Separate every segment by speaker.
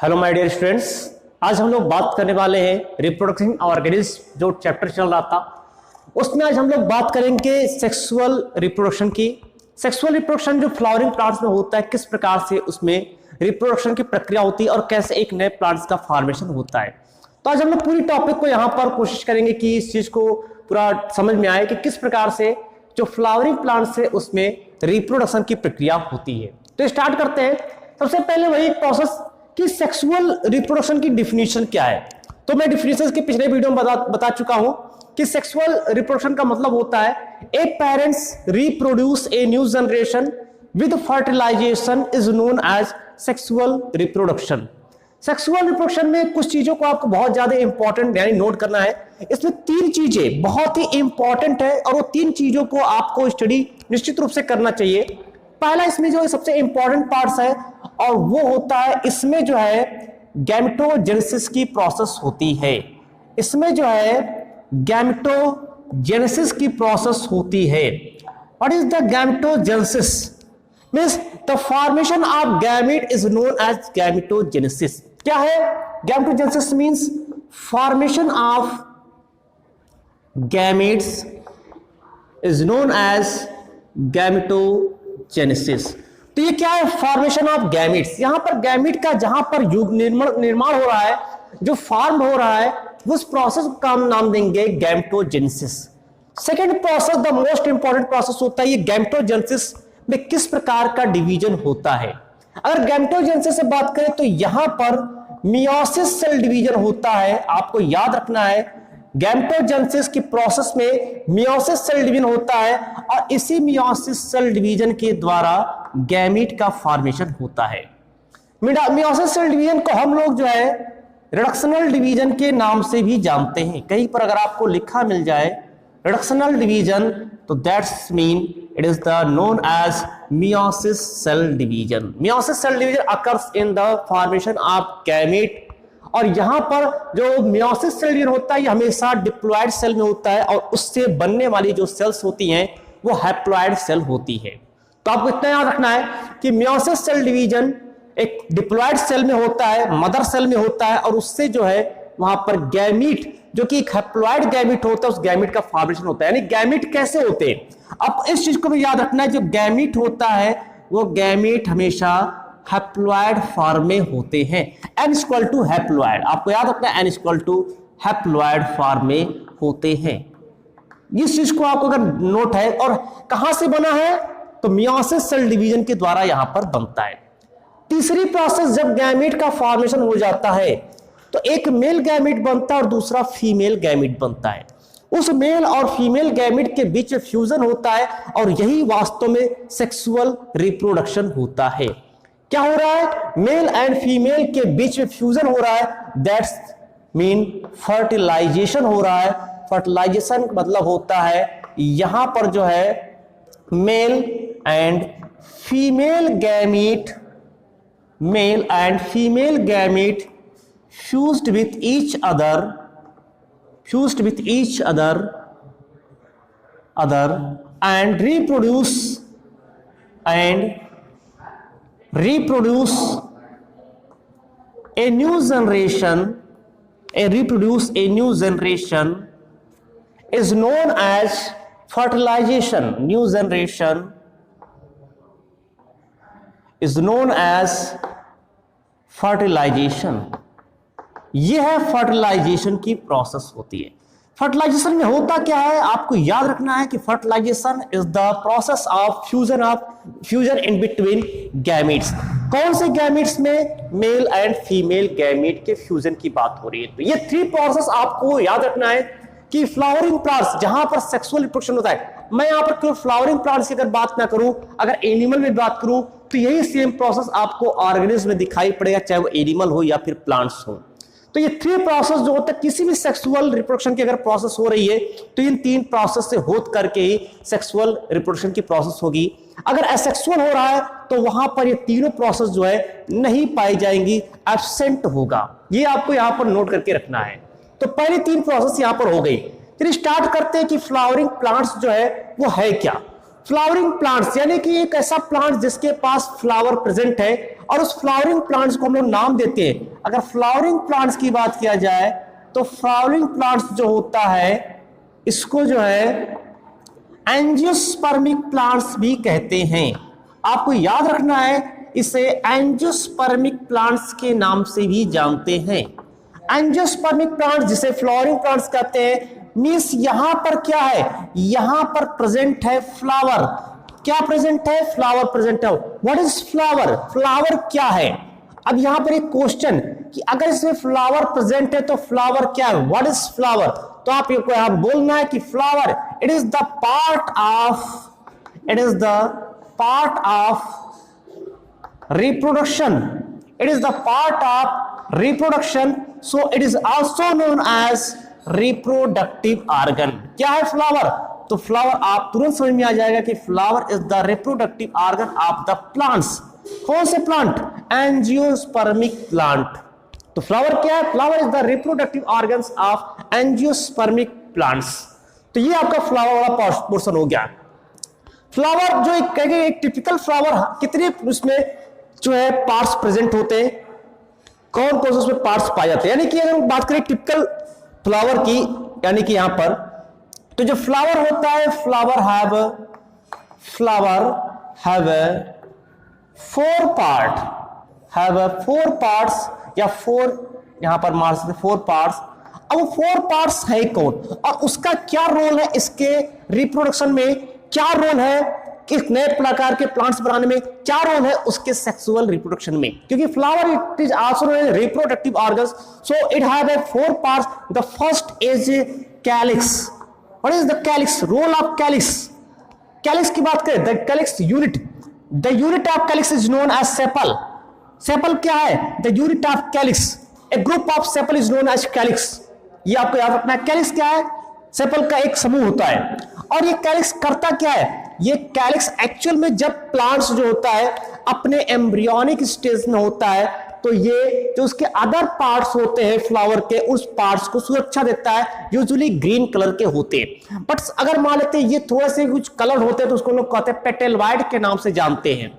Speaker 1: Hello my dear students, आज हम लोग बात करने वाले हैं रिप्रोडक्शन ऑर्गेनिज्म जो चैप्टर चल रहा था उसमें आज हम लोग बात करेंगे सेक्सुअल रिप्रोडक्शन की। सेक्सुअल रिप्रोडक्शन जो फ्लावरिंग प्लांट्स में होता है, किस प्रकार से उसमें रिप्रोडक्शन की प्रक्रिया होती है और कैसे एक नए प्लांट्स का फॉर्मेशन होता है। तो आज हम लोग पूरी टॉपिक को यहाँ पर कोशिश करेंगे कि इस चीज को पूरा समझ में आए कि किस प्रकार से जो फ्लावरिंग प्लांट्स है उसमें रिप्रोडक्शन की प्रक्रिया होती है। तो स्टार्ट करते हैं। सबसे पहले वही प्रोसेस कि सेक्सुअल रिप्रोडक्शन की डिफिनीशन क्या है। तो मैं डिफिनीशन के पिछले वीडियो में बता चुका हूं कि सेक्सुअल रिप्रोडक्शन का मतलब होता है a parents reproduce a new generation with fertilization is known as sexual reproduction. Sexual reproduction में कुछ चीजों को आपको बहुत ज्यादा इंपॉर्टेंट यानी नोट करना है। इसमें तीन चीजें बहुत ही इंपॉर्टेंट है और वो तीन चीजों को आपको स्टडी निश्चित रूप से करना चाहिए। पहला इसमें जो सबसे इंपॉर्टेंट पार्ट्स है और वो होता है इसमें जो है गैमेटोजेनेसिस की प्रोसेस होती है। इसमें जो है गैमेटोजेनेसिस की प्रोसेस होती है। What is the gametogenesis? Means the formation of gamete is known as gametogenesis. क्या है gametogenesis? Means formation of gametes is known as gametogenesis. तो ये क्या है? Formation of gametes. यहां पर गैमेट का जहां पर युग निर्माण हो रहा है, जो फॉर्म हो रहा है, उस प्रोसेस का हम नाम देंगे gametogenesis. Second process, the most important process होता है ये गैमेटोजेनेसिस में किस प्रकार का डिवीजन होता है। अगर गैमेटोजेनेसिस से बात करें तो यहां पर मियोसिस सेल डिवीजन होता है। आपको याद रखना है गैमेटोजेनेसिस की प्रोसेस में मियोसिस सेल डिवीजन होता है और इसी मियोसिस सेल डिवीजन के द्वारा गैमेट का फॉर्मेशन होता है। मियोसिस सेल डिवीजन को हम लोग जो है रिडक्शनल डिवीजन के नाम से भी जानते हैं। कहीं पर अगर आपको लिखा मिल जाए रिडक्शनल डिवीजन तो that's mean it is the known as meiosis cell division. Meiosis cell division occurs in the formation of gamete. और यहां पर जो मियोसिस सेल डिवीजन होता है ये हमेशा डिप्लॉयड सेल में होता है और उससे बनने वाली जो सेल्स होती हैं वो हैप्लॉयड सेल होती है। तो आपको इतना याद रखना है कि मियोसिस सेल डिवीजन एक डिप्लॉयड सेल में होता है, मदर सेल में होता है और उससे जो है वहां पर गैमीट जो कि एक हैप्लॉयड गैमीट होता है उस गैमीट का फॉर्मेशन होता है। यानी गैमीट कैसे होते हैं, अब इस चीज को भी याद रखना है। जो गैमीट होता है वो गैमीट हमेशा हैप्लॉयड फॉर्म में होते हैं। n इक्वल टू हैप्लॉयड, आपको याद रखना है n equal to haploid form में होते हैं। इस चीज को आपको अगर नोट है और कहां से बना है तो मियोसिस सेल डिवीजन के द्वारा यहां पर बनता है। तीसरी प्रोसेस, जब गैमेट का फॉर्मेशन हो जाता है तो एक मेल गैमेट बनता है और दूसरा फीमेल गैमेट बनता है। उस मेल और फीमेल गैमेट के बीच फ्यूजन होता है और यही वास्तव में सेक्सुअल रिप्रोडक्शन होता है। क्या हो रहा है? मेल एंड फीमेल के बीच में फ्यूजन हो रहा है, दैट्स मीन फर्टिलाइजेशन हो रहा है। फर्टिलाइजेशन मतलब होता है यहां पर जो है mail and female gamete fused with each other and reproduce a new generation is known as fertilization. New generation is known as fertilization. यह है फर्टिलाइजेशन की प्रोसेस होती है। फर्टिलाइजेशन में होता क्या है आपको याद रखना है कि fertilization is the process of fusion in between gametes. कौन से गैमेट्स में? मेल एंड फीमेल गैमेट के फ्यूजन की बात हो रही है। तो ये थ्री प्रोसेस आपको याद रखना है कि फ्लावरिंग प्लांट्स जहां पर सेक्सुअल रिप्रोडक्शन होता है, मैं यहां पर केवल फ्लावरिंग प्लांट्स की अगर बात ना करूं, अगर एनिमल में बात करूं तो यही सेम प्रोसेस आपको ऑर्गेनिज्म में दिखाई पड़ेगा, चाहे वो एनिमल हो या फिर प्लांट्स हो। तो ये थ्री प्रोसेस जो होता है किसी भी सेक्सुअल रिप्रोडक्शन की अगर प्रोसेस हो रही है तो इन तीन प्रोसेस से होत करके ही सेक्सुअल रिप्रोडक्शन की प्रोसेस होगी। अगर एसेक्सुअल हो रहा है तो वहां पर ये तीनों प्रोसेस जो है नहीं पाई जाएंगी, एब्सेंट होगा। ये आपको यहां पर नोट करके रखना है। तो पहली तीन प्रोसेस यहां पर हो गई। फिर स्टार्ट करते हैं कि फ्लावरिंग प्लांट्स जो है वो है क्या। फ्लावरिंग प्लांट्स यानी कि एक ऐसा प्लांट जिसके पास फ्लावर प्रेजेंट है और उस फ्लावरिंग प्लांट्स को हम लोग नाम देते हैं। अगर फ्लावरिंग प्लांट्स की बात किया जाए तो फ्लावरिंग प्लांट्स जो होता है इसको जो है एंजियोस्पर्मिक प्लांट्स भी कहते हैं। आपको याद रखना है, इसे एंजियोस्पर्मिक प्लांट्स के नाम से भी जानते हैं। एंजियोस्पर्मिक प्लांट्स जिसे फ्लावरिंग प्लांट्स कहते हैं, मींस यहां पर क्या है, यहां पर प्रेजेंट है फ्लावर। क्या प्रेजेंट है? फ्लावर प्रेजेंट है। What is flower? फ्लावर क्या है? अब यहां पर एक क्वेश्चन कि अगर इसमें फ्लावर प्रेजेंट है तो फ्लावर क्या है? What is flower? तो आप यहां बोलना है कि flower it is the part of reproduction, so it is also known as reproductive organ. क्या है फ्लावर? तो फ्लावर आप तुरंत समझ में आ जाएगा कि flower is the reproductive organ of the plants. कौन से प्लांट? Angiospermic plant. तो फ्लावर क्या है? Flower is the reproductive organs of angiospermic plants. तो ये आपका फ्लावर वाला पोर्शन हो गया। फ्लावर जो एक टिपिकल फ्लावर कितने उसमें जो है पार्ट्स प्रेजेंट होते हैं, कौन कौन से उसमें पार्ट्स पाए जाते हैं? यानी कि अगर हम बात करें टिपिकल फ्लावर की, यानी कि यहां पर तो जो फ्लावर होता है, फ्लावर हैव फोर पार्ट्स या यहां पर मार सकते 4 पार्ट्स। अब 4 पार्ट्स है कौन और उसका क्या रोल है इसके रिप्रोडक्शन में, क्या रोल है इस नए प्रकार के प्लांट्स बनाने में, क्या रोल है उसके सेक्सुअल रिप्रोडक्शन में? क्योंकि flower it is also reproductive organs, so it have 4 parts. The first is calyx. What is the calyx? Role of calyx. Calyx की बात करें, the calyx unit, the unit of calyx is known as sepal. Sepal क्या है? The unit of calyx. A group of sepal is known as calyx. ये आपको याद रखना है। कैलिक्स क्या है? सेपल का एक समूह होता है। और ये कैलिक्स करता क्या है? ये कैलिक्स एक्चुअल में जब प्लांट्स जो होता है अपने एम्ब्रियोनिक स्टेज में होता है तो ये जो उसके अदर पार्ट्स होते हैं फ्लावर के, उस पार्ट्स को सुरक्षा देता है। यूजुअली ग्रीन कलर के होते हैं, बट अगर मान लेते हैं ये थोड़े से कुछ कलर होते हैं तो उसको लोग कहते हैं पेटलवाइड के नाम से जानते हैं।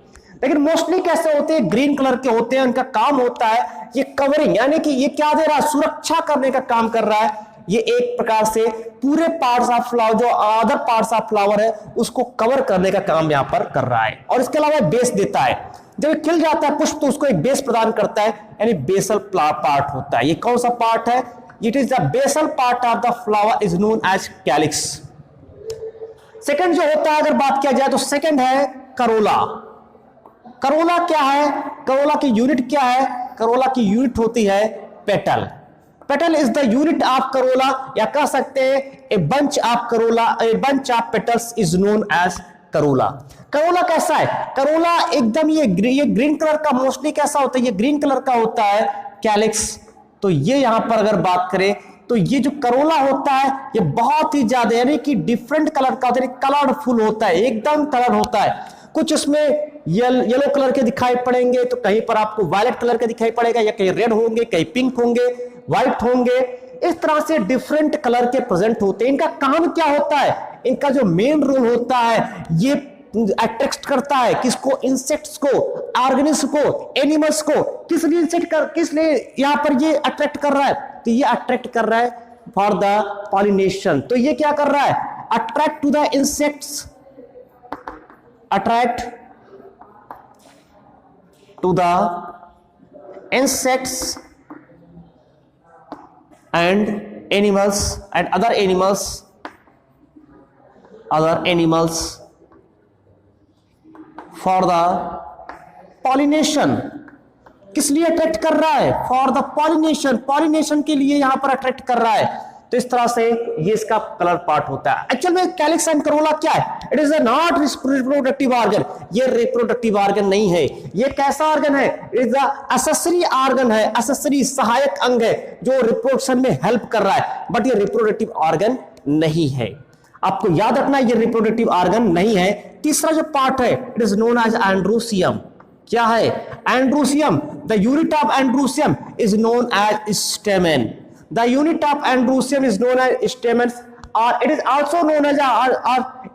Speaker 1: लेकिन मोस्टली कैसे होते हैं? ग्रीन कलर के होते हैं। उनका काम होता है ये कवरिंग, यानी कि ये क्या दे रहा है? सुरक्षा करने का काम कर रहा है। ये एक प्रकार से पूरे पार्ट्स ऑफ फ्लावर, जो अदर पार्ट्स ऑफ फ्लावर है, उसको कवर करने का काम यहां पर कर रहा है। और इसके अलावा बेस देता है। जब खिल जाता है पुष्प तो उसको एक बेस प्रदान करता है, यानी बेसल पार्ट होता है। ये कौन सा पार्ट है? It is the basal part of the flower is known as calyx. Second जो होता है, अगर बात किया जाए तो सेकंड है करोला। करोला क्या है? करोला की यूनिट क्या है? करोला की यूनिट होती है petal. Petal is the unit of corolla, या कह सकते हैं a bunch of corolla, a bunch of petals is known as corolla. Corolla कैसा है? करोला एकदम ये ग्रीन कलर का मोस्टली कैसा होता है? ये ग्रीन कलर का होता है कैलिक्स। तो ये यहां पर अगर बात करें तो ये जो करोला होता है ये बहुत ही ज्यादा यानी कि डिफरेंट कलर का होता है, कलरफुल होता है, एकदम कलर होता है। कुछ उसमें येलो कलर के दिखाई पड़ेंगे तो कहीं पर आपको वायलेट कलर के दिखाई पड़ेगा, या कहीं रेड होंगे, कहीं पिंक होंगे, व्हाइट होंगे। इस तरह से डिफरेंट कलर के प्रेजेंट होते हैं। इनका काम क्या होता है? इनका जो मेन रोल होता है ये अट्रैक्ट करता है किसको? इंसेक्ट्स को, ऑर्गेनिज्म को, एनिमल्स को। किस लिए यहां पर ये अट्रैक्ट कर रहा है? तो ये अट्रैक्ट कर रहा है फॉर द पॉलिनेशन। तो ये क्या कर रहा है? Attract to the insects, attract to the insects and animals and other animals for the pollination। किस लिए अट्रैक्ट कर रहा है? फॉर द पॉलिनेशन, पॉलिनेशन के लिए यहां पर अट्रैक्ट कर रहा है। तो इस तरह से ये इसका कलर पार्ट होता है। एक्चुअल में कैलिक्स एंड करोला क्या है? It is not reproductive organ. ये रिप्रोडक्टिव ऑर्गन नहीं है। ये कैसा ऑर्गन है? It is the accessory organ है, एक्सेसरी सहायक अंग है जो रिप्रोडक्शन में हेल्प कर रहा है, बट ये रिप्रोडक्टिव ऑर्गन नहीं है। आपको याद रखना ये रिप्रोडक्टिव ऑर्गन नहीं है। तीसरा जो पार्ट है it is known as androecium. क्या है? Androecium. The unit of androecium is known as stamen. The unit of androsium is known as stamens, or it is also known as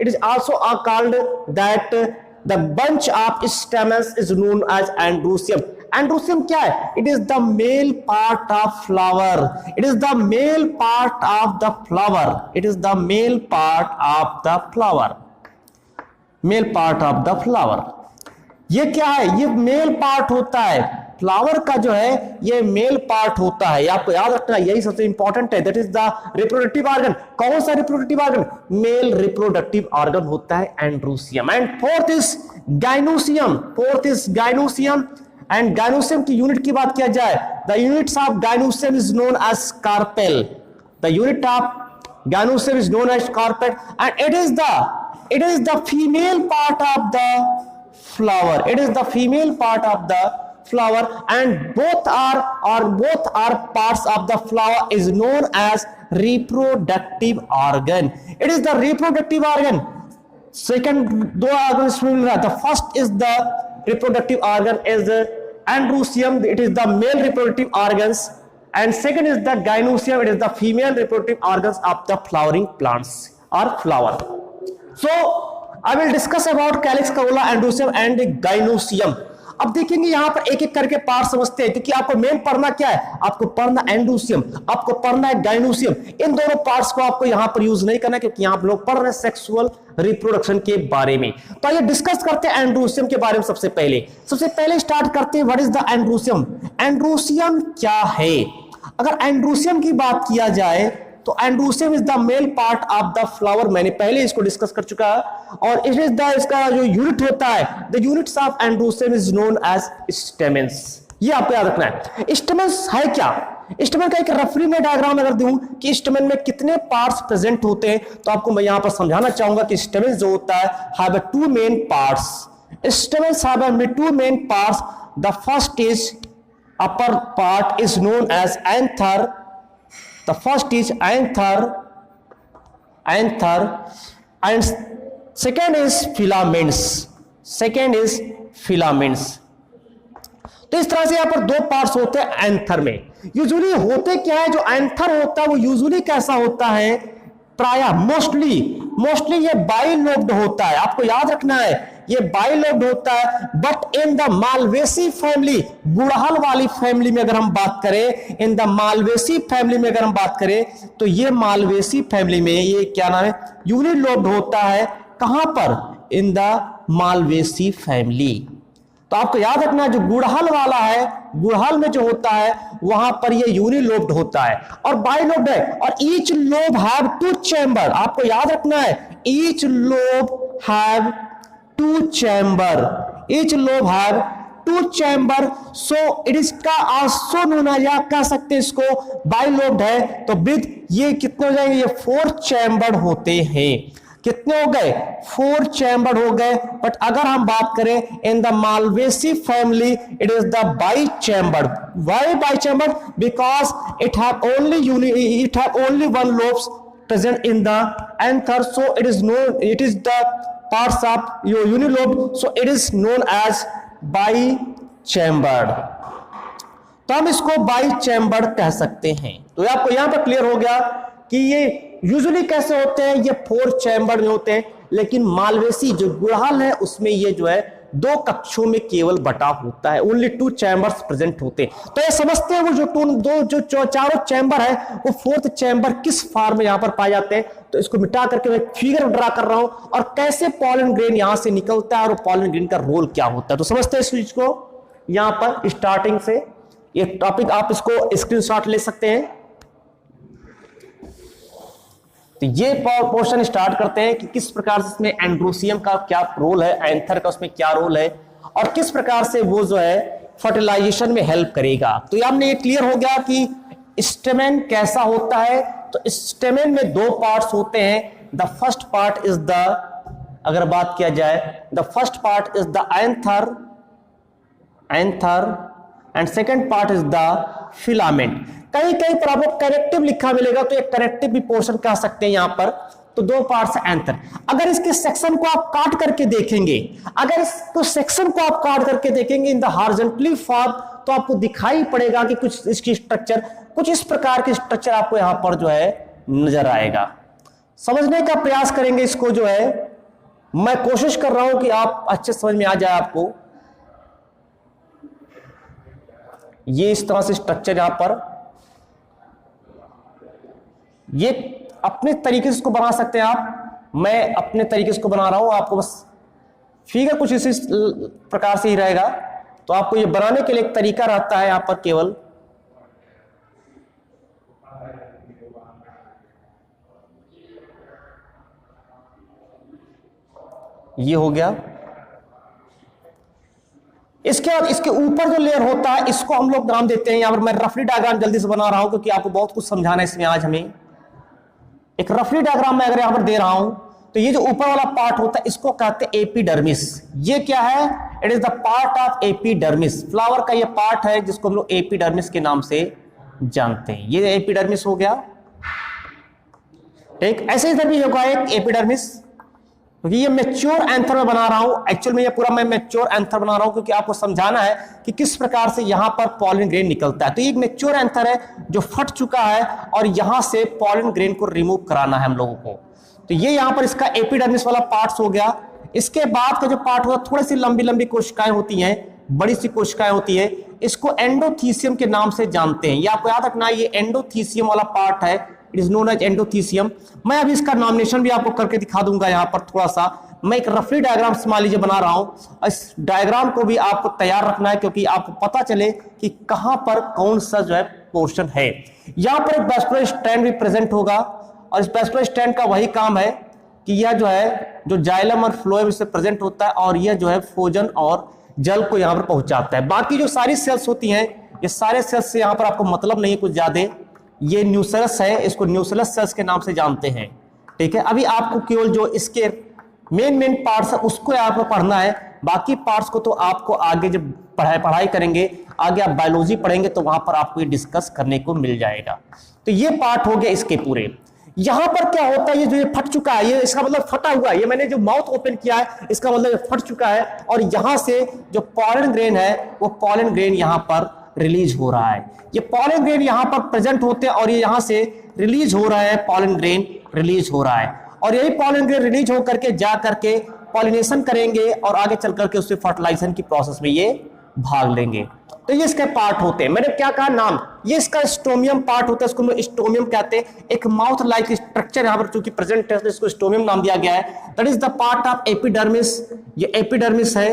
Speaker 1: it is also called that the bunch of stamens is known as androecium. Androecium क्या है? It is the male part of flower, it is the male part of the flower, it is the male part of the flower, male part of the flower. ये क्या है? ये male part होता है flower का, जो है ये मेल पार्ट होता है, आपको याद रखना है, यही सबसे इंपॉर्टेंट है। That is the reproductive organ. कौन सा reproductive organ? Male reproductive organ होता है androecium. And fourth is gynoecium, fourth is gynoecium. And gynoecium की यूनिट की बात किया जाए, the units of gynoecium is known as carpel, the unit of gynoecium is known as carpel and it is the female part of the flower, it is the female part of the flower and both are parts of the flower is known as reproductive organ, it is the reproductive organ। second दो organ इसमें मिल रहा है, the first is the reproductive organ is androcium, it is the male reproductive organs and second is the gynosium, it is the female reproductive organs of the flowering plants or flower। So I will discuss about calyx, corolla, androcium and gynosium। अब देखेंगे यहां पर एक एक करके part समझते हैं, क्योंकि आपको मेन पढ़ना क्या है? आपको पढ़ना एंड्रोसियम, आपको पढ़ना है गाइनोसियम। इन दोनों पार्ट्स को आपको यहां पर यूज नहीं करना, क्योंकि यहां पर लोग पढ़ रहे हैं सेक्सुअल रिप्रोडक्शन के बारे में। तो आइए डिस्कस करते हैं एंड्रोसियम के बारे में। सबसे पहले स्टार्ट करते हैं, what is the androecium? Androecium क्या है? अगर एंड्रोसियम की बात किया जाए तो androecium is the male part of the flower, मैंने पहले इसको डिस्कस कर चुका है। और इट इज द, इसका जो यूनिट होता है, the units of androecium is known as stamens. ये आपको याद रखना है। स्टेमेंस है क्या? स्टेमेन का एक रफली में डायग्राम अगर दूं कि स्टेमेन में कितने पार्ट्स प्रेजेंट होते हैं, तो आपको मैं यहां पर समझाना चाहूंगा कि स्टेमेन जो होता है have two main parts. Stamens have two main parts. The first is upper part is known as anther, the first is anther and second is filaments, तो इस तरह से यहां पर दो पार्ट्स होते हैं एंथर में। यूजुअली होते क्या है, जो एंथर होता है वो यूजुअली कैसा होता है? प्रायः मोस्टली ये बाइलोब्ड होता है, आपको याद रखना है ये बाइलोब्ड होता है। But in the malvaceae family, गुड़हल वाली फैमिली में अगर हम बात करें, इन द मालवेसी फैमिली में अगर हम बात करें, तो ये मालवेसी फैमिली में ये क्या नाम है? यूनिलोब्ड होता है। कहां पर? इन द मालवेसी फैमिली। तो आपको याद रखना है जो गुड़हल वाला है, गुड़हल में जो होता है वहां पर ये यूनिलोब्ड होता है और बाइलोब्ड है। और each lobe have two chamber, आपको याद रखना है each lobe have two chamber, each lobe have two chamber. So it is का आल्सो नोन, या कह सकते हैं इसको बाइलोब्ड है, तो विद ये कितने हो जाएंगे? ये 4 चैम्बर होते हैं। कितने हो गए? 4 चैम्बर हो गए। बट अगर हम बात करें in the malvaceae family, it is the bi chamber. Why bi chamber? Because it have only one lobes present in the anther, so it is known, it is the parts of your unilobe, so it is known as bichambered। तो हम इसको bichambered कह सकते हैं। तो आपको यहां पर क्लियर हो गया कि ये यूजुअली कैसे होते हैं, ये 4 चैम्बर में होते हैं, लेकिन मालवेसी जो गुड़हल है उसमें ये जो है 2 कक्षों में केवल बटा होता है, ओनली 2 चैम्बर्स प्रेजेंट होते हैं। तो ये समझते हैं वो जो चारों चैम्बर है वो 4th चैम्बर किस फॉर्म में यहां पर पाए जाते हैं। तो इसको मिटा करके मैं फिगर ड्रा कर रहा हूं और कैसे पॉलन ग्रेन यहां से निकलता है और पॉलन ग्रेन का रोल क्या होता है। तो समझते हैं इस चीज को। यहां पर स्टार्टिंग से ये टॉपिक आप इसको स्क्रीनशॉट ले सकते हैं। तो ये पोर्शन स्टार्ट करते हैं कि किस प्रकार से इसमें एंड्रोसियम का क्या रोल है, एंथर का उसमें क्या रोल है और किस प्रकार से वो जो है फर्टिलाइजेशन में हेल्प करेगा। तो हमने ये क्लियर हो गया कि स्टेमेन कैसा होता है। तो स्टेमेन में 2 पार्ट्स होते हैं। The first part is the, अगर बात किया जाए, the first part is the anther and second part is the filament. कहीं पर आपको कनेक्टिव लिखा मिलेगा, तो एक कनेक्टिव भी पोर्शन कह सकते हैं यहां पर। तो 2 पार्ट्स एंथर। अगर इसके सेक्शन को आप काट करके देखेंगे, अगर इसको सेक्शन को आप काट करके देखेंगे इन द हॉरिजॉन्टली फॉर्म, तो आपको दिखाई पड़ेगा कि कुछ इसकी स्ट्रक्चर, कुछ इस प्रकार की स्ट्रक्चर आपको यहां पर जो है नजर आएगा। समझने का प्रयास करेंगे इसको जो है। मैं कोशिश कर रहा हूं कि आप अच्छे समझ में आ जाए आपको। ये इस तरह से स्ट्रक्चर यहां पर, ये अपने तरीके से इसको बना सकते हैं आप, मैं अपने तरीके से इसको बना रहा हूं, आपको बस फिगर कुछ इसी प्रकार से ही रहेगा। तो आपको ये बनाने के लिए एक तरीका रहता है यहां पर केवल, ये हो गया। इसके बाद इसके ऊपर जो लेयर होता है इसको हम लोग नाम देते हैं, यहां पर मैं रफली डायग्राम जल्दी से बना रहा हूं क्योंकि आपको बहुत कुछ समझाना है इसमें आज हमें। एक रफली डायग्राम मैं अगर यहां पर दे रहा हूं तो ये जो ऊपर वाला पार्ट होता है इसको कहते हैं एपिडर्मिस। ये क्या है? It is the part of epidermis. Flower का ये पार्ट है जिसको हम लोग एपिडर्मिस के नाम से जानते हैं। ये एपिडर्मिस हो गया, ठीक। ऐसे इधर भी होगा एक एपिडर्मिस, क्योंकि ये मैच्योर एंथर में बना रहा हूं। एक्चुअल में ये पूरा मैं मैच्योर एंथर बना रहा हूं क्योंकि आपको समझाना है कि किस प्रकार से यहां पर पॉलन ग्रेन निकलता है। तो ये एक मैच्योर एंथर है जो फट चुका है और यहां से पॉलन ग्रेन को रिमूव कराना है हम लोगों को। तो ये यहां पर इसका एपिडर्मिस वाला पार्ट हो गया। इसके बाद का जो पार्ट होगा, थोड़ी सी लंबी लंबी कोशिकाएं होती हैं, बड़ी सी कोशिकाएं होती है, इसको एंडोथीसियम के नाम से जानते हैं। ये आपको याद रखना है, ये एंडोथीसियम वाला पार्ट है, it is known as endothecium. मैं अभी इसका नॉमिनेशन भी आपको करके दिखा दूंगा। यहां पर थोड़ा सा मैं एक रफली डायग्राम मान लीजिए बना रहा हूं। इस डायग्राम को भी आपको तैयार रखना है क्योंकि आपको पता चले कि कहां पर कौन सा जो है पोर्शन है। यहां पर एक वैस्कुलर स्ट्रैंड भी प्रेजेंट होगा और इस वैस्कुलर स्ट्रैंड का वही काम है कि यह जो है जो जाइलम और फ्लोएम इससे प्रेजेंट होता है और यह जो है फोजन और जल को यहां पर पहुंचाता है। बाकी जो सारी सेल्स होती हैं, ये सारे सेल्स से यहां पर आपको मतलब नहीं कुछ ज्यादा। ये न्यूसेलस है, इसको न्यूसेलस सेल्स के नाम से जानते हैं, ठीक है। अभी आपको केवल जो इसके मेन पार्ट्स है उसको आपको पढ़ना है, बाकी पार्ट्स को तो आपको आगे जब पढ़ाई करेंगे, आगे आप बायोलॉजी पढ़ेंगे तो वहां पर आपको ये डिस्कस करने को मिल जाएगा। तो ये पार्ट हो गया इसके पूरे। यहां पर क्या होता है, ये जो ये फट चुका है, ये इसका मतलब फटा हुआ है। ये मैंने जो माउथ ओपन किया है इसका मतलब ये फट चुका है और यहां से जो पॉलन ग्रेन है वो पॉलन ग्रेन यहां पर रिलीज हो रहा है। ये पॉलन ग्रेन यहां पर प्रेजेंट होते हैं और ये यहां से रिलीज हो रहा है, पॉलन ग्रेन रिलीज हो रहा है और यही पॉलन ग्रेन रिलीज होकर के जा करके पॉलिनेशन करेंगे और आगे चल करके उससे फर्टिलाइजेशन की प्रोसेस में ये भाग लेंगे। तो ये इसके पार्ट होते हैं। मैंने क्या कहा नाम, ये इसका स्टोमियम पार्ट होता है, इसको हम स्टोमियम कहते हैं। एक माउथ लाइक स्ट्रक्चर यहां पर चूंकि प्रेजेंट है तो इसको स्टोमियम नाम दिया गया है। That is the part of epidermis. ये एपिडर्मिस है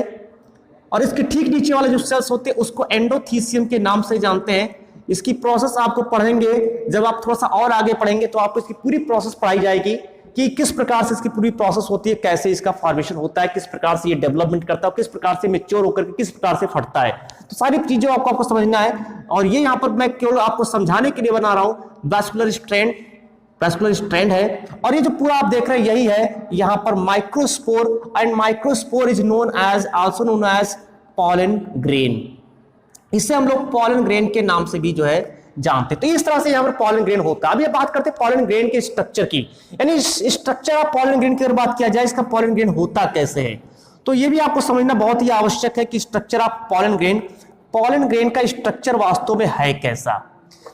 Speaker 1: और इसके ठीक नीचे वाले जो सेल्स होते हैं उसको एंडोथीसियम के नाम से जानते हैं। इसकी प्रोसेस आपको पढ़ेंगे, जब आप थोड़ा सा और आगे पढ़ेंगे तो आपको इसकी पूरी प्रोसेस पढ़ाई जाएगी कि किस प्रकार से इसकी पूरी प्रोसेस होती है, कैसे इसका फॉर्मेशन होता है, किस प्रकार से ये डेवलपमेंट करता है, किस प्रकार से मैच्योर होकर के किस प्रकार से फटता है। तो सारी चीजें आपको समझना है और ये यहाँ पर मैं केवल आपको समझाने के लिए बना रहा हूं। वैस्कुलर स्ट्रैंड है और ये जो पूरा आप देख रहे हैं यही है यहाँ पर microspore, and microspore is known as also known as pollen grain. इसे हम लोग पॉलन ग्रेन के नाम से भी जो है जानते। तो इस तरह से यहां पर पॉलन ग्रेन होता है। अब ये बात करते हैं पॉलन ग्रेन के स्ट्रक्चर की, यानी स्ट्रक्चर ऑफ पॉलन ग्रेन की अगर बात किया जाए, इसका पॉलन ग्रेन होता कैसे है, तो ये भी आपको समझना बहुत ही आवश्यक है कि स्ट्रक्चर ऑफ पॉलन ग्रेन का स्ट्रक्चर वास्तव में है कैसा।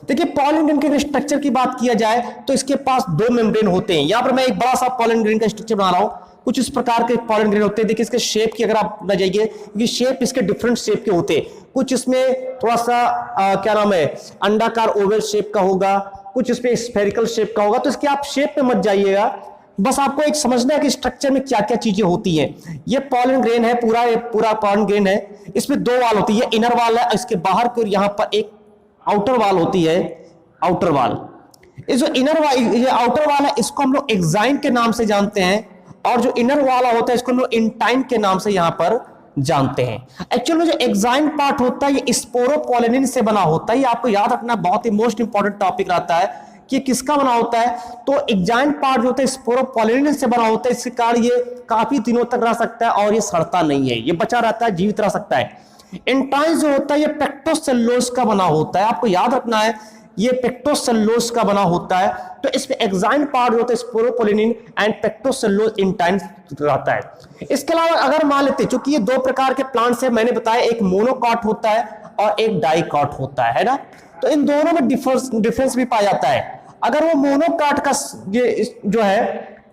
Speaker 1: देखिए पॉलन ग्रेन के स्ट्रक्चर की बात किया जाए तो इसके पास दो मेम्ब्रेन होते हैं। यहां पर मैं एक बड़ा सा पॉलन ग्रेन का स्ट्रक्चर बना रहा हूं। कुछ इस प्रकार के पॉलन ग्रेन होते हैं। देखिए इसके शेप की अगर आप न जाइए, क्योंकि शेप इसके डिफरेंट शेप के होते हैं। कुछ इसमें थोड़ा सा क्या नाम है, अंडाकार ओवल शेप का होगा, कुछ इसमें स्फेरिकल शेप का होगा। तो इसके आप शेप पे मत जाइएगा, बस आपको एक समझना है कि स्ट्रक्चर में क्या क्या चीजें होती हैं। ये पॉलन ग्रेन है, पूरा पॉलन ग्रेन है। इसमें दो वाल होती है, इनर वाल है, इसके बाहर की ओर यहाँ पर एक आउटर वाल होती है, आउटर वाल। ये जो इनर वाल, ये आउटर वाल है, इसको हम लोग एक्साइन के नाम से जानते हैं और जो इनर वाला होता है इसको हम लोग इंटाइन के नाम से यहां पर जानते हैं। एक्चुअल में जो एक्साइन पार्ट होता है ये स्पोरोपोलिनिन से बना होता है। ये आपको याद रखना बहुत ही मोस्ट इंपॉर्टेंट टॉपिक रहता है कि किसका बना होता है। तो एक्साइन पार्ट जो होता है स्पोरोपोलिनिन से बना होता है। इसके कारण ये काफी दिनों तक रह सकता है और ये सड़ता नहीं है, ये बचा रहता है, जीवित रह सकता है। इंटाइन जो होता है ये पेक्टोसेल्यूलोज का बना होता है। आपको याद रखना है ये पेक्टोसेल्यूलोज का बना होता है। तो इसमें एक्साइन पार्ट होता है स्पोरोपोलिनिन एंड पेक्टोसेल्यूलोज इंटाइन रहता है। इसके अलावा अगर मान लेते, चूंकि ये दो प्रकार के प्लांट्स है, मैंने बताया एक मोनोकॉट होता है और एक डाइकॉट होता है ना। तो इन दोनों में डिफरेंस भी पाया जाता है। अगर वो मोनोकॉट का ये जो है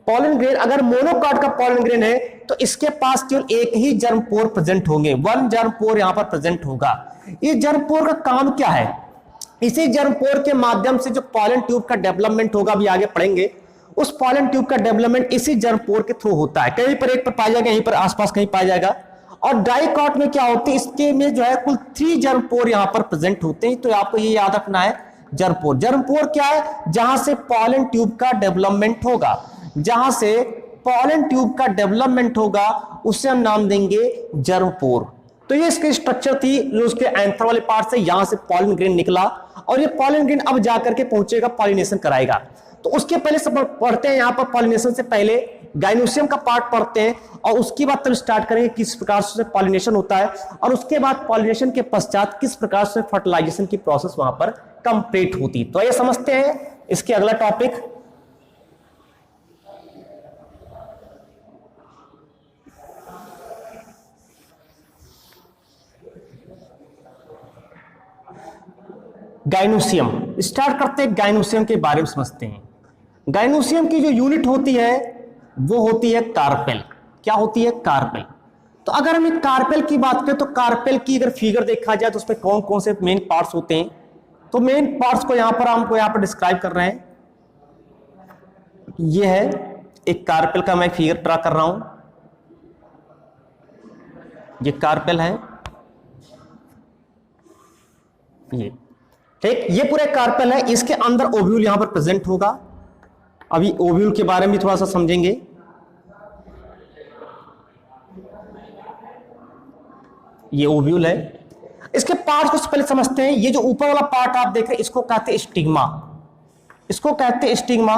Speaker 1: पॉलन ग्रेन अगर मोनोकॉट का पॉलन ग्रेन है तो इसके पास केवल एक ही जर्म पोर प्रेजेंट होंगे, वन जर्म पोर यहां पर प्रेजेंट होगा। ये जर्म पोर का काम क्या है? इसी जर्म पोर के माध्यम से जो पॉलन ट्यूब का डेवलपमेंट होगा, अभी आगे पढ़ेंगे, उस पॉलन ट्यूब का डेवलपमेंट इसी जर्म पोर के थ्रू होता है। कहीं पर एक पर पाया जाएगा, यहीं पर आसपास कहीं पाया जाएगा। और डाइकॉट में क्या होती है, इसके में जो है कुल 3 जर्म पोर यहां पर प्रेजेंट होते हैं। तो आपको ये याद रखना है जर्म पोर। जर्म पोर क्या है? जहां से पॉलन ट्यूब का डेवलपमेंट होगा, जहां से पॉलन ट्यूब का डेवलपमेंट होगा उसे हम नाम देंगे जर्म पोर। तो ये इसकी स्ट्रक्चर थी जो उसके एंथर वाले पार्ट से यहां से पॉलन ग्रेन निकला और ये पॉलन ग्रेन अब जाकर के पहुंचेगा, पॉलिनेशन कराएगा। तो उसके पहले सब पढ़ते हैं यहां पर, पॉलिनेशन से पहले गाइनोसियम का पार्ट पढ़ते हैं और उसके बाद तब स्टार्ट करेंगे किस प्रकार से पॉलिनेशन होता है और उसके बाद पॉलिनेशन के पश्चात किस प्रकार से फर्टिलाइजेशन की प्रोसेस वहां पर कंप्लीट होती। तो ये समझते हैं इसके अगला टॉपिक। गाइनोसियम स्टार्ट करते हैं, गाइनोसियम के बारे में समझते हैं। गाइनोसियम की जो यूनिट होती है वो होती है कार्पेल। क्या होती है? कार्पेल। तो अगर हम एक कार्पेल की बात करें तो कार्पेल की अगर फिगर देखा जाए तो उसमें कौन कौन से मेन पार्ट्स होते हैं, तो मेन पार्ट्स को यहां पर हमको यहां पर डिस्क्राइब कर रहे हैं। ये है एक कार्पेल का मैं फिगर ड्रा कर रहा हूं, ये कार्पेल है, ये ठीक, ये पूरे कार्पेल है। इसके अंदर ओव्यूल यहां पर प्रेजेंट होगा। अभी ओव्यूल के बारे में थोड़ा सा समझेंगे। ये ओव्यूल है। इसके पार्ट को पहले समझते हैं। ये जो ऊपर वाला पार्ट आप देख रहे हैं इसको कहते हैं स्टिग्मा, इसको कहते हैं स्टिग्मा।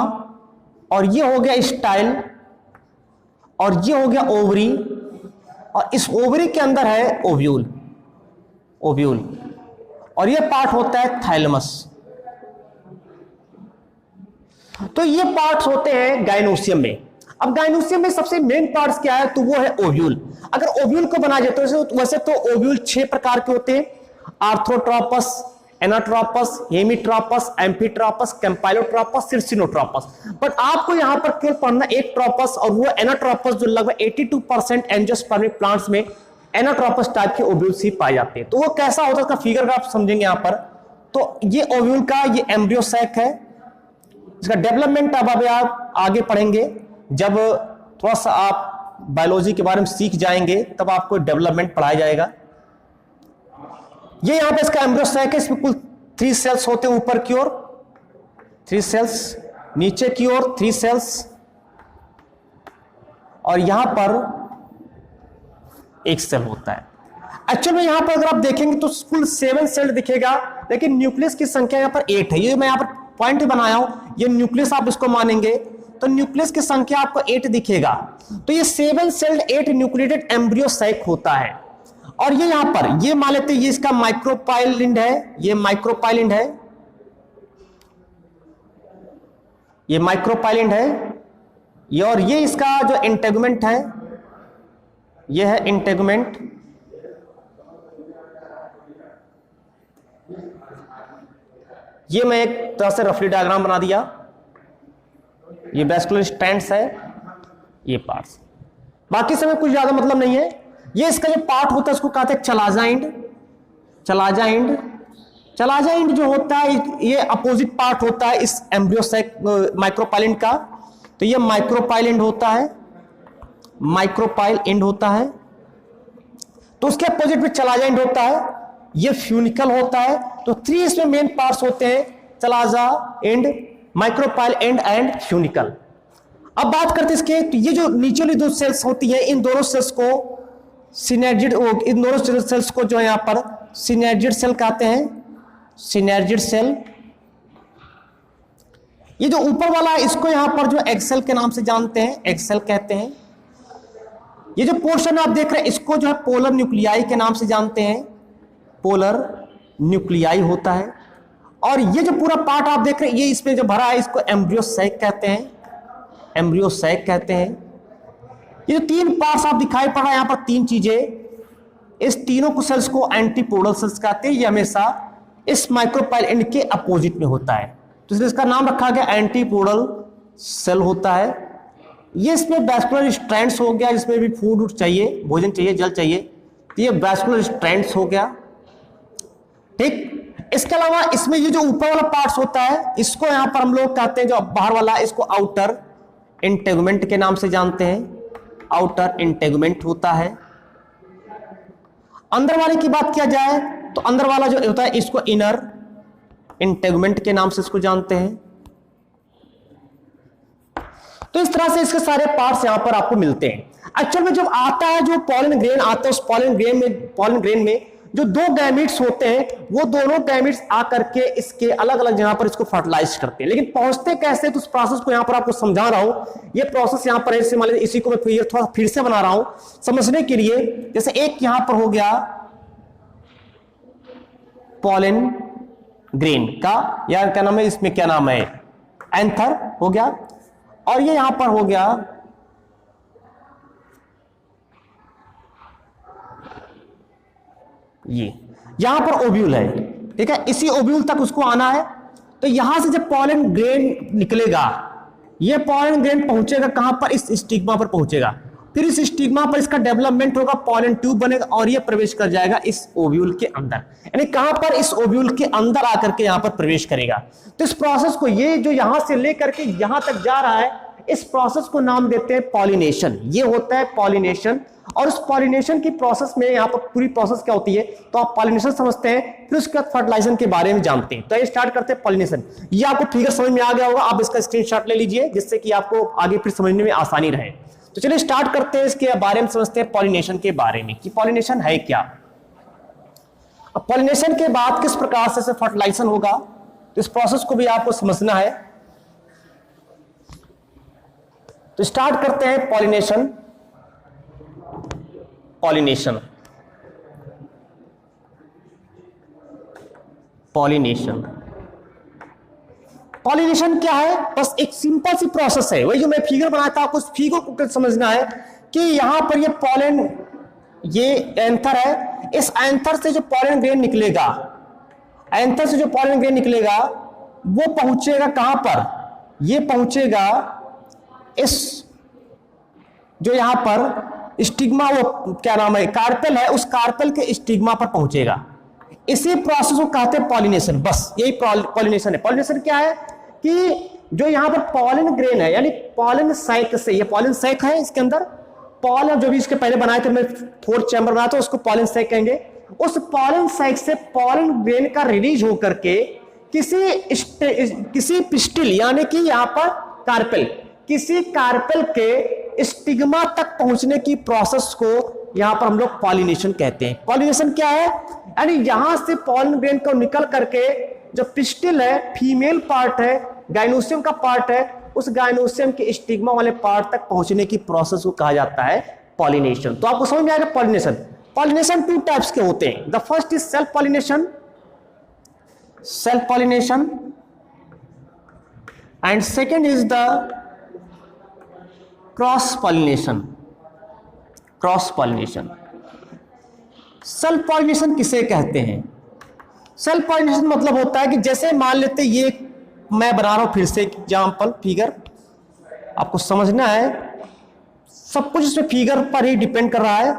Speaker 1: और ये हो गया स्टाइल और ये हो गया ओवरी और इस ओवरी के अंदर है ओव्यूल, ओव्यूल। और ये पार्ट होता है थाइलमस। तो ये पार्ट्स होते हैं गाइनोसियम में। अब गाइनोसियम में सबसे मेन पार्ट्स क्या है, तो वो है ओव्यूल। अगर ओव्यूल को बना जाए तो वैसे तो ओव्यूल 6 प्रकार के होते हैं, आर्थ्रोट्रोपस, एनाट्रोपस, हेमीट्रोपस, एम्फीट्रोपस, कैम्पाइलोट्रोपस, सिरसिनोट्रोपस। बट आपको यहां पर केवल पढ़ना एक ट्रोपस और वो एनाट्रोपस जो लगभग 82% एंजियोस्पर्मिक प्लांट्स में एनाट्रोपस टाइप के ओव्यूल्स ही पाए जाते हैं। तो वो कैसा होता है उसका फिगर आप समझेंगे यहां पर। तो ये ओव्यूल का ये एम्ब्रियो सैक है, इसका डेवलपमेंट अब आप आगे पढ़ेंगे। जब थोड़ा सा आप बायोलॉजी के बारे में सीख जाएंगे तब आपको डेवलपमेंट पढ़ाया जाएगा। ये यहां पे इसका एम्ब्रियो सैक है, इसमें कुल 3 सेल्स होते हैं, ऊपर की ओर 3 सेल्स, नीचे की ओर 3 सेल्स और यहां पर 1 सेल होता है। एक्चुअल में यहां पर अगर आप देखेंगे तो कुल 7 सेल दिखेगा, लेकिन न्यूक्लियस की संख्या यहां पर 8 है। ये मैं यहां पर पॉइंट बनाया हूं, ये न्यूक्लियस आप इसको मानेंगे तो न्यूक्लियस की संख्या आपको 8 दिखेगा। तो ये 7 सेल्ड 8 न्यूक्लिएटेड एम्ब्रियो सैक होता है। और ये यहां पर ये मान लेते हैं ये इसका माइक्रोपाइलिंड है, ये माइक्रोपाइलिंड है, ये माइक्रोपाइलिंड है ये, और ये इसका जो इंटेगुमेंट है ये है इंटेगुमेंट। ये मैं एक तरह से रफली डायग्राम बना दिया। ये वेस्कुलर स्ट्रैंड्स है, ये पार्ट्स, बाकी समय कुछ ज्यादा मतलब नहीं है। ये इसका जो पार्ट होता है उसको कहते हैं chalaza and. Chalaza and, chalaza and जो होता है ये अपोजिट पार्ट होता है इस एम्ब्रियो सैक माइक्रोपाइल का। तो ये माइक्रोपाइल एंड होता है, माइक्रोपाइल एंड होता है। तो उसके अपोजिट में चलाजा एंड होता है, ये फ्यूनिकल होता है। तो 3 इसमें मेन पार्ट्स होते हैं, chalaza and, micropyle and and funicle. अब बात करते हैं इसके, तो ये जो नीचे वाली 2 सेल्स होती है इन दोनों सेल्स को सिनर्जिड, इन दोनों सेल्स को जो है यहां पर सिनर्जिड सेल कहते हैं, सिनर्जिड सेल। ये जो ऊपर वाला है इसको यहां पर जो एक्सेल के नाम से जानते हैं, एक्सेल कहते हैं। ये जो पोर्शन आप देख रहे हैं इसको जो है पोलर न्यूक्लियाई के नाम से जानते हैं, पोलर न्यूक्लियाई होता है। और ये जो पूरा पार्ट आप देख रहे हैं ये इसमें जो भरा है इसको एम्ब्रियो सैक कहते हैं, एम्ब्रियो सैक कहते हैं। ये जो 3 पार्ट्स आप दिखाई पड़ रहा है यहां पर 3 चीजें, इस तीनों को सेल्स को एंटीपोडल सेल्स कहते हैं। ये हमेशा इस माइक्रोपाइल एंड के अपोजिट में होता है, तो इसलिए इसका नाम रखा गया एंटीपोडल सेल होता है। ये इसमें वैस्कुलर स्ट्रैंड्स हो गया, जिसमें भी फूड चाहिए, भोजन चाहिए, जल चाहिए, तो ये वैस्कुलर स्ट्रैंड्स हो गया। ठीक, इसके अलावा इसमें ये जो ऊपर वाला पार्ट्स होता है, इसको यहां पर हम लोग कहते हैं, जो बाहर वाला, इसको आउटर इंटेगुमेंट के नाम से जानते हैं। आउटर इंटेगुमेंट होता है। अंदर वाले की बात किया जाए तो अंदर वाला जो होता है, इसको इनर इंटेगुमेंट के नाम से इसको जानते हैं। तो इस तरह से इसके सारे पार्ट्स यहां पर आपको मिलते हैं। एक्चुअल में जब आता है जो पॉलन ग्रेन आता है, उस पॉलन ग्रेन में जो दो गैमीट्स होते हैं, वो दोनों गैमीट्स आकर के इसके अलग अलग जगह पर इसको फर्टिलाइज करते हैं। लेकिन पहुंचते कैसे, तो उस प्रोसेस को यहां पर आपको समझा रहा हूं। ये प्रोसेस यहां पर है, मान लीजिए इसी को मैं थोड़ा फिर से बना रहा हूं समझने के लिए। जैसे एक यहां पर हो गया पॉलन ग्रेन का, या क्या नाम है, इसमें क्या नाम है, एंथर हो गया, और ये यहां पर हो गया ये यहां पर ओव्यूल है। ठीक है, इसी ओव्यूल तक उसको आना है। तो यहां से जब पॉलन ग्रेन निकलेगा, ये पॉलन ग्रेन पहुंचेगा कहां पर, इस स्टिग्मा पर पहुंचेगा। फिर इस स्टिग्मा पर इसका डेवलपमेंट होगा, पॉलन ट्यूब बनेगा, और ये प्रवेश कर जाएगा इस ओव्यूल के अंदर। यानी कहां पर, इस ओव्यूल के अंदर आकर के यहां पर प्रवेश करेगा। तो इस प्रोसेस को, ये जो यहां से लेकर के यहां तक जा रहा है, इस प्रोसेस को नाम देते हैं पॉलिनेशन। ये होता है पॉलिनेशन। और उस पॉलिनेशन की प्रोसेस में यहां पर पूरी प्रोसेस क्या होती है, तो आप पॉलिनेशन समझते हैं, फिर उसके बाद फर्टिलाइजेशन के बारे में जानते हैं। तो ये स्टार्ट करते हैं पॉलिनेशन। ये आपको फिगर समझ में आ गया होगा, आप इसका स्क्रीनशॉट ले लीजिए, जिससे कि आपको आगे फिर समझने में आसानी रहे। तो चलिए स्टार्ट करते हैं, इसके बारे में समझते हैं, पॉलिनेशन के बारे में कि पॉलिनेशन है क्या। अब पॉलिनेशन के बाद किस प्रकार से फर्टिलाइजेशन होगा, तो इस प्रोसेस को भी आपको समझना है। तो स्टार्ट करते हैं पॉलिनेशन। पॉलिनेशन पॉलिनेशन पॉलिनेशन क्या है, बस एक सिंपल सी प्रोसेस है। वही जो मैं फिगर बनाया था, आपको उस फिगर को समझना है कि यहां पर ये पॉलन, ये एंथर है, इस एंथर से जो पॉलन ग्रेन निकलेगा, एंथर से जो पॉलन ग्रेन निकलेगा, वो पहुंचेगा कहां पर, ये पहुंचेगा इस जो यहां पर स्टिग्मा, वो क्या नाम है, कार्पेल है, उस कार्पेल के स्टिग्मा पर पहुंचेगा। इसी प्रोसेस को कहते हैं पॉलिनेशन। बस यही पॉलिनेशन है। पॉलिनेशन क्या है कि जो यहां पर पॉलन ग्रेन है, यानी पॉलन सैक से, ये पॉलन सैक है, इसके अंदर पॉलन जो भी इसके पहले बनाए थे, मैं फोर्थ चैम्बर बनाया था, उसको पॉलन सैक कहेंगे। उस पॉलन सैक से पॉलन ग्रेन का रिलीज होकर के किसी पिस्टिल, यानी कि यहां पर कार्पेल, किसी कार्पेल के स्टिग्मा तक पहुंचने की प्रोसेस को यहां पर हम लोग पॉलिनेशन कहते हैं। पॉलिनेशन क्या है, यानी यहां से पॉलन ग्रेन को निकल करके जो पिस्टिल है, फीमेल पार्ट है, गाइनोसियम का पार्ट है, उस गाइनोसियम के स्टिग्मा वाले पार्ट तक पहुंचने की प्रोसेस को कहा जाता है पॉलिनेशन। तो आपको समझ में आएगा पॉलिनेशन। पॉलिनेशन टू टाइप्स के होते हैं। The first is self pollination, and second is the cross pollination. Self pollination किसे कहते हैं? सेल्फ पॉलिनेशन मतलब होता है कि जैसे मान लेते, ये मैं बना रहा हूं फिर से एग्जाम्पल, फिगर आपको समझना है, सब कुछ इसमें फिगर पर ही डिपेंड कर रहा है।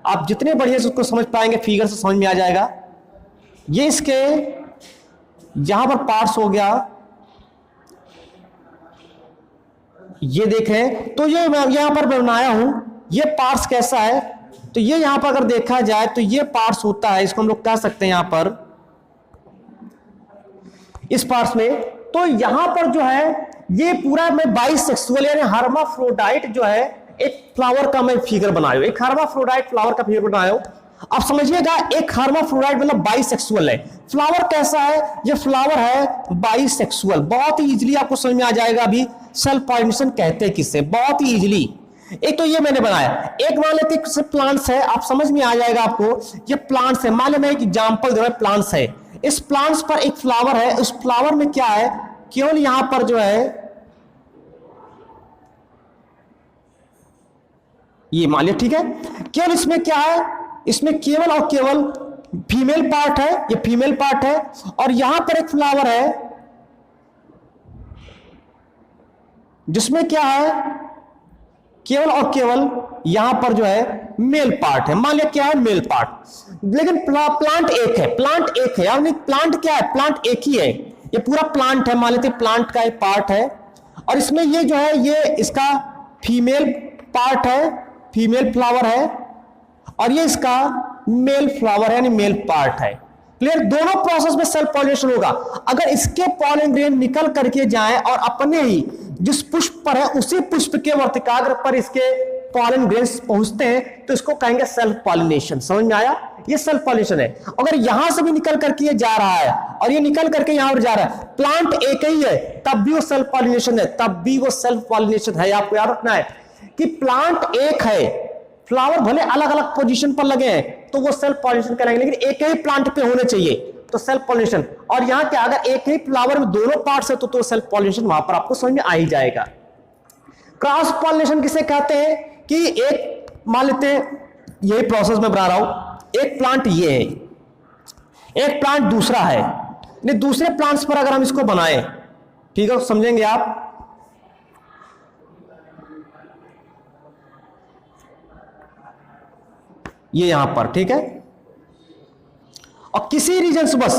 Speaker 1: आप जितने बढ़िया से उसको समझ पाएंगे, फिगर से समझ में आ जाएगा। ये इसके यहां पर पार्ट्स हो गया, ये देखें तो ये मैं यहां पर बनाया हूं, ये पार्ट्स कैसा है, तो ये यहां पर अगर देखा जाए तो ये पार्ट्स होता है, इसको हम लोग कह सकते हैं यहां पर, इस पार्ट्स में। तो यहां पर जो है ये पूरा मैं बाइसेक्सुअल यानी हर्माफ्रोडाइट जो है, एक फ्लावर का मैं फिगर बनाया, एक हर्माफ्रोडाइट फ्लावर का फिगर बनाया। अब समझिएगा, एक हर्माफ्रोडाइट मतलब बाइसेक्सुअल है। फ्लावर कैसा है, ये फ्लावर है बाइसेक्सुअल। बहुत ही इजीली आपको समझ में आ जाएगा अभी सेल्फ पॉलिनेशन कहते हैं किससे, बहुत ही इजीली। एक तो ये मैंने बनाया, एक मान लेते हैं प्लांट्स है, आप समझ में आ जाएगा आपको, ये प्लांट्स है। मान लो मैं एक एग्जांपल दे रहा हूं, प्लांट्स है, इस प्लांट्स पर एक फ्लावर है, उस फ्लावर में क्या है, केवल यहां पर जो है ये मान लिया, ठीक है। केवल इसमें क्या है, इसमें केवल और केवल फीमेल पार्ट है, ये फीमेल पार्ट है, और यहां पर एक फ्लावर है जिसमें क्या है, केवल और केवल यहां पर जो है मेल पार्ट है, मान लिया क्या है मेल पार्ट, लेकिन प्लांट एक है, प्लांट एक है, यानी प्लांट क्या है, प्लांट एक ही है, ये पूरा प्लांट है, मान लेते प्लांट का एक पार्ट है, और इसमें ये जो है ये इसका फीमेल पार्ट है, फीमेल फ्लावर है, और ये इसका मेल फ्लावर है यानी मेल पार्ट है। क्लियर? दोनों प्रोसेस में सेल्फ पॉलिनेशन होगा। अगर इसके पॉलन ग्रेन निकल करके जाएं और अपने ही जिस पुष्प पर है उसी पुष्प के वर्तिकाग्र पर इसके पॉलन ग्रेन्स पहुंचते हैं तो इसको कहेंगे सेल्फ पॉलिनेशन। समझ में आया? ये सेल्फ पॉलिनेशन है। अगर यहां से भी निकल करके ये जा रहा है और ये निकल करके यहां पर जा रहा है, प्लांट एक ही है, तब भी वो सेल्फ पॉलिनेशन है, तब भी वो सेल्फ पॉलिनेशन है। आपको याद रखना है कि प्लांट एक है, फ्लावर भले अलग अलग पोजीशन पर लगे हैं तो वो सेल्फ पॉलिनेशन करेंगे, लेकिन एक ही प्लांट पे होने चाहिए तो सेल्फ पॉलिनेशन। और यहां क्या, अगर एक ही फ्लावर में दोनों पार्ट्स है तो सेल्फ पॉलिनेशन वहां पर आपको समझ में आ ही जाएगा। क्रॉस पॉलिनेशन किसे कहते हैं कि एक मान लेते हैं यही प्रोसेस में बना रहा हूं, एक प्लांट ये है, एक प्लांट दूसरा है, नहीं दूसरे प्लांट्स पर अगर हम इसको बनाएं, ठीक है, समझेंगे आप। ये यहां पर ठीक है, और किसी रीजन से बस,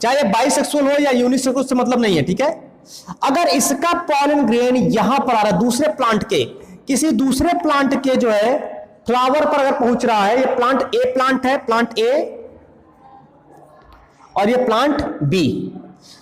Speaker 1: चाहे बाइसेक्सुअल हो या यूनिसेक्सुअल से मतलब नहीं है, ठीक है। अगर इसका पॉलन ग्रेन यहां पर आ रहा है दूसरे प्लांट के, किसी दूसरे प्लांट के जो है फ्लावर पर अगर पहुंच रहा है, ये प्लांट ए प्लांट है, प्लांट ए, और ये प्लांट बी,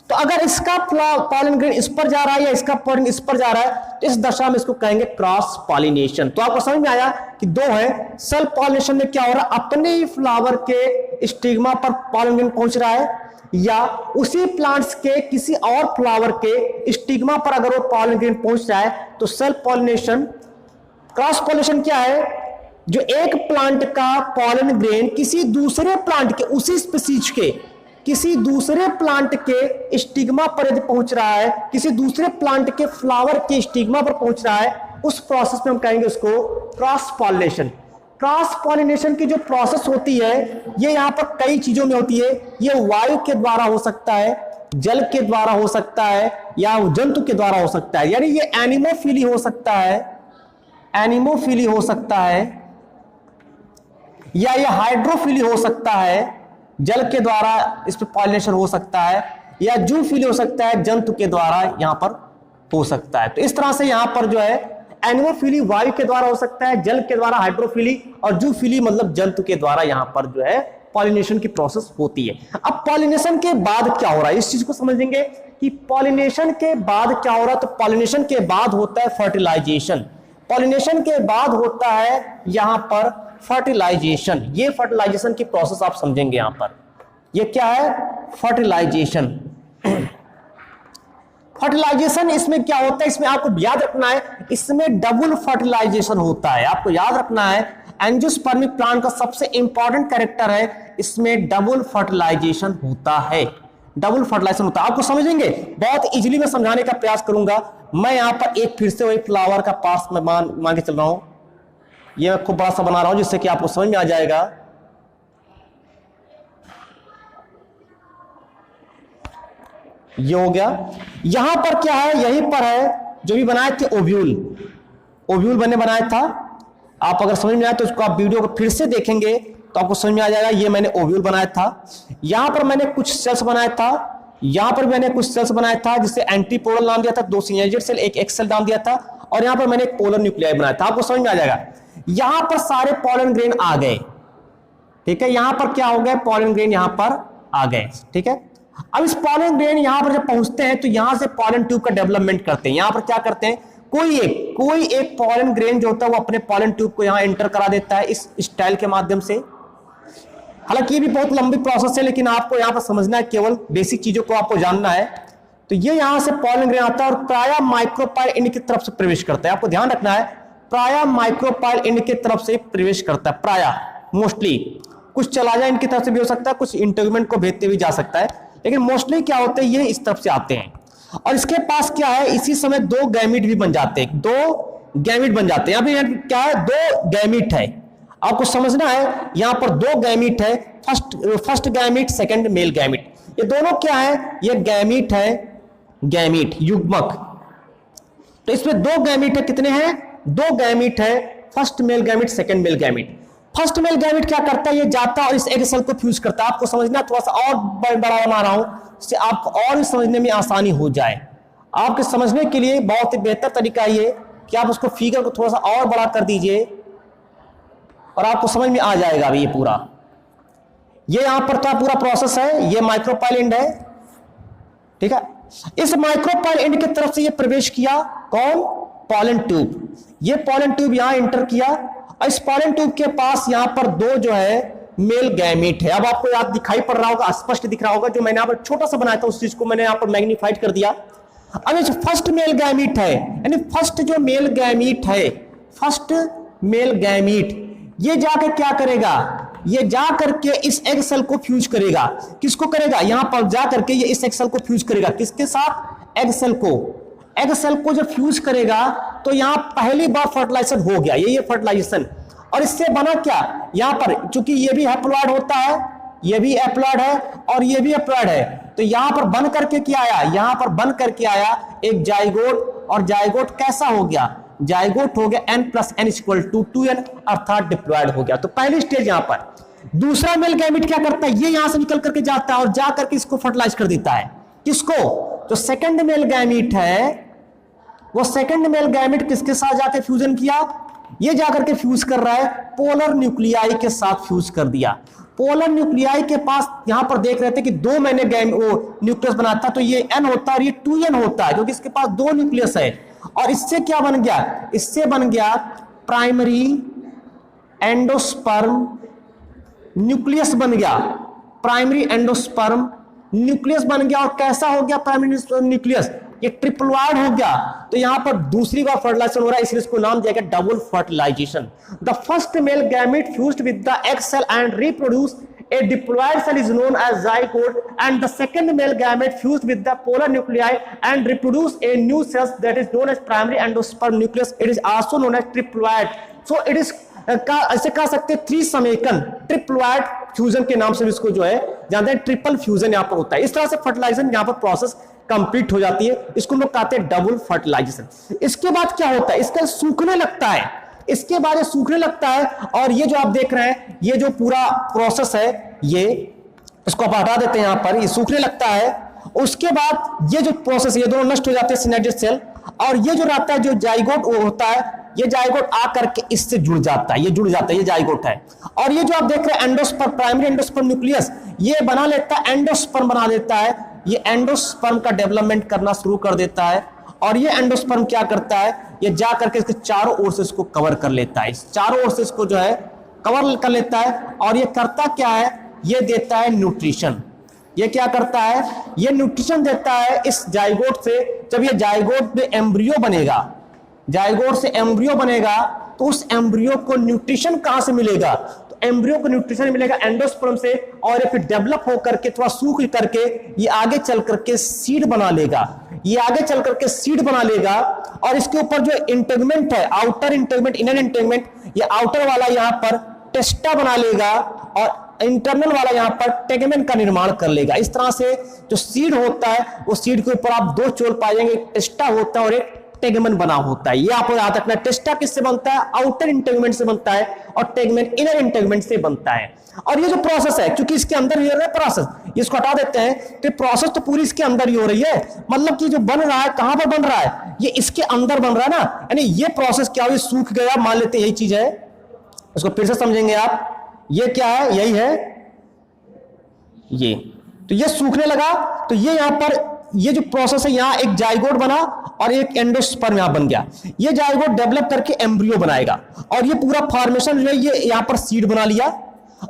Speaker 1: तो अगर इसका पॉलन ग्रेन इस पर जा रहा है या इसका पॉलन इस पर जा रहा है तो इस दशा में इसको कहेंगे क्रॉस पॉलिनेशन। तो आपको समझ में आया कि दो है, सेल्फ पॉलिनेशन में क्या हो रहा है, अपने ही फ्लावर के स्टिग्मा पर पॉलन ग्रेन पहुंच रहा है या उसी प्लांट्स के किसी और फ्लावर के स्टिग्मा पर अगर वो पॉलन ग्रेन पहुंच रहा है तो सेल्फ पॉलिनेशन। क्रॉस पॉलिनेशन क्या है, जो एक प्लांट का पॉलन ग्रेन किसी दूसरे प्लांट के उसी स्पीशीज के किसी दूसरे प्लांट के स्टिग्मा पर यदि पहुंच रहा है, किसी दूसरे प्लांट के फ्लावर के स्टिग्मा पर पहुंच रहा है, उस प्रोसेस में हम कहेंगे उसको क्रॉस पॉलिनेशन। क्रॉस पॉलिनेशन की जो प्रोसेस होती है ये यहां पर कई चीजों में होती है। ये वायु के द्वारा हो सकता है, जल के द्वारा हो सकता है, या जंतु के द्वारा हो सकता है, यानी ये एनिमोफिली हो सकता है, एनिमोफिली हो सकता है, या ये हाइड्रोफिली हो सकता है, जल के द्वारा इस पर पॉलिनेशन हो सकता है, या जूफिली हो सकता है, जंतु के द्वारा यहां पर हो सकता है। तो इस तरह से यहां पर जो है एनिमोफिली वायु के द्वारा हो सकता है, जल के द्वारा हाइड्रोफिली, और जूफिली मतलब जंतु के द्वारा यहां पर जो है पॉलिनेशन की प्रोसेस होती है। अब पॉलिनेशन के बाद क्या हो रहा है, इस चीज को समझेंगे कि पॉलिनेशन के बाद क्या हो रहा है। तो पॉलिनेशन के बाद होता है फर्टिलाइजेशन, पॉलिनेशन के बाद होता है यहां पर फर्टिलाइजेशन। ये फर्टिलाइजेशन की प्रोसेस आप समझेंगे यहां पर, ये क्या है, फर्टिलाइजेशन। फर्टिलाइजेशन इसमें क्या होता है, इसमें आपको याद रखना है, इसमें डबल फर्टिलाइजेशन होता है। आपको याद रखना है एंजियोस्पर्मिक प्लांट का सबसे इंपॉर्टेंट कैरेक्टर है, इसमें डबल फर्टिलाइजेशन होता है, डबल फर्टिलाइजेशन होता है। आपको समझेंगे, बहुत इजीली मैं समझाने का प्रयास करूंगा। मैं यहां पर एक फिर से वही फ्लावर का पार्ट्स में मान के चल रहा हूं, ये मैं खूब बड़ा सा बना रहा हूं जिससे कि आपको समझ में आ जाएगा। ये हो गया, यहां पर क्या है, यहीं पर है जो भी बनाए थे ओव्यूल, ओव्यूल मैंने बनाया था। आप अगर समझ में आए तो उसको आप वीडियो को फिर से देखेंगे तो आपको समझ में आ जाएगा। ये मैंने ओव्यूल बनाया था, यहां पर मैंने कुछ सेल्स बनाया था, यहां पर मैंने कुछ सेल्स बनाया था जिसे एंटीपोलर नाम दिया था, 2 सिनेजेड सेल, एक एक्सेल नाम दिया था, और यहां पर मैंने एक पोलर न्यूक्लियाई बनाया था। आपको समझ में आ जाएगा। यहां पर सारे पॉलन ग्रेन आ गए, ठीक है, यहां पर क्या हो गया, पॉलन ग्रेन यहां पर आ गए, ठीक है। अब इस पॉलन ग्रेन यहां पर जब पहुंचते हैं तो यहां से पॉलन ट्यूब का डेवलपमेंट करते हैं। यहां पर क्या करते हैं, कोई एक पॉलन ग्रेन जो होता है वो अपने पॉलन ट्यूब को यहां एंटर करा देता है इस स्टाइल के माध्यम से। हालांकि ये भी बहुत लंबी प्रोसेस है, लेकिन आपको यहां पर समझना है, केवल बेसिक चीजों को आपको जानना है। तो ये यहां से पॉलन ग्रेन आता है और प्रायः माइक्रोपाइल इंड की तरफ से प्रवेश करता है। आपको ध्यान रखना है, प्रायः माइक्रोपाइल इंड की तरफ से प्रवेश करता है, प्रायः, मोस्टली। कुछ चला जाए इनकी तरफ से भी हो सकता है, कुछ इंटेगुमेंट को भेजते भी जा सकता है, लेकिन मोस्टली क्या होते हैं, ये इस तरफ से आते हैं। और इसके पास क्या है, इसी समय 2 गैमीट भी बन जाते हैं, 2 गैमीट बन जाते हैं। यहाँ पे क्या है, 2 गैमीट है, आपको समझना है। यहां पर 2 गैमीट है, first gamete, second male gamete. ये दोनों क्या है, ये गैमीट है, गैमीट युग्मक। तो इसमें 2 गैमीट है, कितने हैं, दो गैमिट है, first male gamete, second male gamete. First male gamete क्या करता है, ये जाता है और इस एग सेल को फ्यूज करता है। आपको समझना, थोड़ा सा और बड़ा बना रहा हूं जिससे आपको और भी समझने में आसानी हो जाए। आपके समझने के लिए बहुत ही बेहतर तरीका ये कि आप उसको फिगर को थोड़ा सा और बड़ा कर दीजिए और आपको समझ में आ जाएगा अभी ये पूरा। ये यहां पर था पूरा प्रोसेस है, ये माइक्रोपाइल एंड है, ठीक है। इस माइक्रोपाइल एंड की तरफ से ये प्रवेश किया, कौन, पॉलन ट्यूब। ये पॉलन ट्यूब यहां एंटर किया और इस पॉलन ट्यूब के पास यहां पर दो जो है मेल गैमेट है। अब आपको याद दिखाई पड़ रहा होगा, स्पष्ट दिख रहा होगा, जो मैंने यहां पर छोटा सा बनाया था उस चीज को मैंने यहां पर मैग्नीफाइड कर दिया। अब ये फर्स्ट मेल गैमीट है, यानी फर्स्ट जो मेल गैमीट है, फर्स्ट मेल गैमीट, ये जाकर क्या करेगा, ये जा करके इस एग सेल को फ्यूज करेगा। किसको करेगा, यहां पर जा करके ये इस एग सेल को फ्यूज करेगा, किसके साथ, एग सेल को। एग सेल को जब फ्यूज करेगा तो यहां पहली बार फर्टिलाइजेशन हो गया, ये फर्टिलाइजेशन। और इससे बना क्या, यहां पर चूंकि ये भी हैप्लॉइड होता है, ये भी हैप्लॉइड है और ये भी हैप्लॉइड है, तो यहां पर बन करके क्या आया, यहां पर बन करके आया एक जाइगोट। और जाइगोट कैसा हो गया, जाइगोट हो गया n + n = 2n, अर्थात डिप्लॉयड हो गया। तो पहली स्टेज यहां पर। दूसरा मेल गैमेट क्या करता है, ये यहां से निकल करके जाता है और जा करके इसको फर्टिलाइज कर देता है। किसको, जो सेकंड मेल गैमेट है, वो सेकंड मेल गैमेट किसके साथ जाकर फ्यूजन किया, ये जाकर के फ्यूज कर रहा है पोलर न्यूक्लियाई के साथ फ्यूज कर दिया। पोलर न्यूक्लियाई के पास यहां पर देख रहे थे कि दो मैंने वो न्यूक्लियस बना था, तो ये n होता है और ये 2n होता है, क्योंकि इसके पास दो न्यूक्लियस है। और इससे क्या बन गया, इससे बन गया प्राइमरी एंडोस्पर्म न्यूक्लियस बन गया, प्राइमरी एंडोस्पर्म न्यूक्लियस बन गया। और कैसा हो गया प्राइमरी न्यूक्लियस, ये ट्रिपलॉइड हो गया। तो यहां पर दूसरी बार फर्टिलाइजेशन हो रहा है, इसलिए इसको नाम दिया गया double fertilization. The first male gamete fused with the egg cell and reproduce a diploid cell is known as zygote, and the second male gamete fused with the polar nuclei and reproduce a new cell that is known as primary endosperm nucleus. It is also known as triploid. So it is ऐसे कह सकते हैं त्रिसमेकन, ट्रिपलॉइड fusion के नाम से इसको जो है जानते हैं, ट्रिपल फ्यूजन यहां पर होता है। इस तरह से फर्टिलाइजेशन यहां पर प्रोसेस कंप्लीट हो जाती है, इसको लोग कहते हैं डबल फर्टिलाइजेशन। इसके बाद क्या होता है, इसका सूखने लगता है, इसके बाद ये सूखने लगता है। और ये जो आप देख रहे हैं, ये जो पूरा प्रोसेस है, ये इसको आप हटा देते हैं यहां पर, ये सूखने लगता है। उसके बाद ये जो प्रोसेस, ये दोनों नष्ट हो जाते हैं सिनेप्टिक सेल, और ये जो रहता है जो जाइगोट वो होता है, ये जाइगोट आकर के इससे जुड़ जाता है, ये जुड़ जाता है, ये जाइगोट है। और ये जो आप देख रहे हैं एंडोस्पर्म, प्राइमरी एंडोस्पर्म न्यूक्लियस, ये बना लेता है एंडोस्पर्म बना देता है, ये एंडोस्पर्म का डेवलपमेंट करना शुरू कर देता है। और ये एंडोस्पर्म क्या करता है, ये जा करके इसके चारों ओर से इसको कवर कर लेता है, इस चारों ओर से इसको जो है कवर कर लेता है। और ये करता क्या है, ये देता है न्यूट्रिशन। ये क्या करता है, ये न्यूट्रिशन देता है इस जाइगोट से। जब ये जाइगोट में एम्ब्रियो बनेगा, जाइगोट से एम्ब्रियो बनेगा, तो उस एम्ब्रियो को न्यूट्रिशन कहां से मिलेगा, तो एम्ब्रियो को न्यूट्रिशन मिलेगा एंडोस्पर्म से। और ये फिर डेवलप होकर के थोड़ा सूख करके ये आगे चल करके सीड बना लेगा, ये आगे चल करके सीड बना लेगा। और इसके ऊपर जो इंटेगमेंट है, आउटर इंटेगमेंट, इनर इंटेगमेंट, ये आउटर वाला यहां पर टेस्टा बना लेगा और इंटरनल वाला यहां पर टेगमेंट का निर्माण कर लेगा। इस तरह से जो सीड होता है, वो सीड के ऊपर आप दो चोल पाएंगे, एक टेस्टा होता है और एक टेगमेंट बना होता है। ये आपको याद रखना, टेस्टा किससे बनता है, आउटर इंटेगमेंट से बनता है, और टेगमेंट इनर इंटेगमेंट से बनता है। और ये जो प्रोसेस है, क्योंकि इसके अंदर ही हो रहा है प्रोसेस, इसको हटा देते हैं, तो प्रोसेस तो पूरी इसके अंदर ही हो रही है। मतलब कि जो बन रहा है, कहां पर बन रहा है, ये इसके अंदर बन रहा है ना, यानी ये प्रोसेस क्या हुई, सूख गया, मान लेते हैं यही चीज है। उसको फिर से समझेंगे आप, ये क्या है, यही है ये, तो ये सूखने लगा। तो ये यहां पर ये जो प्रोसेस है, यहां एक जाइगोट बना और एक एंडोस्पर्म यहां बन गया। ये जाइगोट डेवलप करके एम्ब्रियो बनाएगा, और ये पूरा फॉर्मेशन जो है, ये यहां पर सीड बना लिया।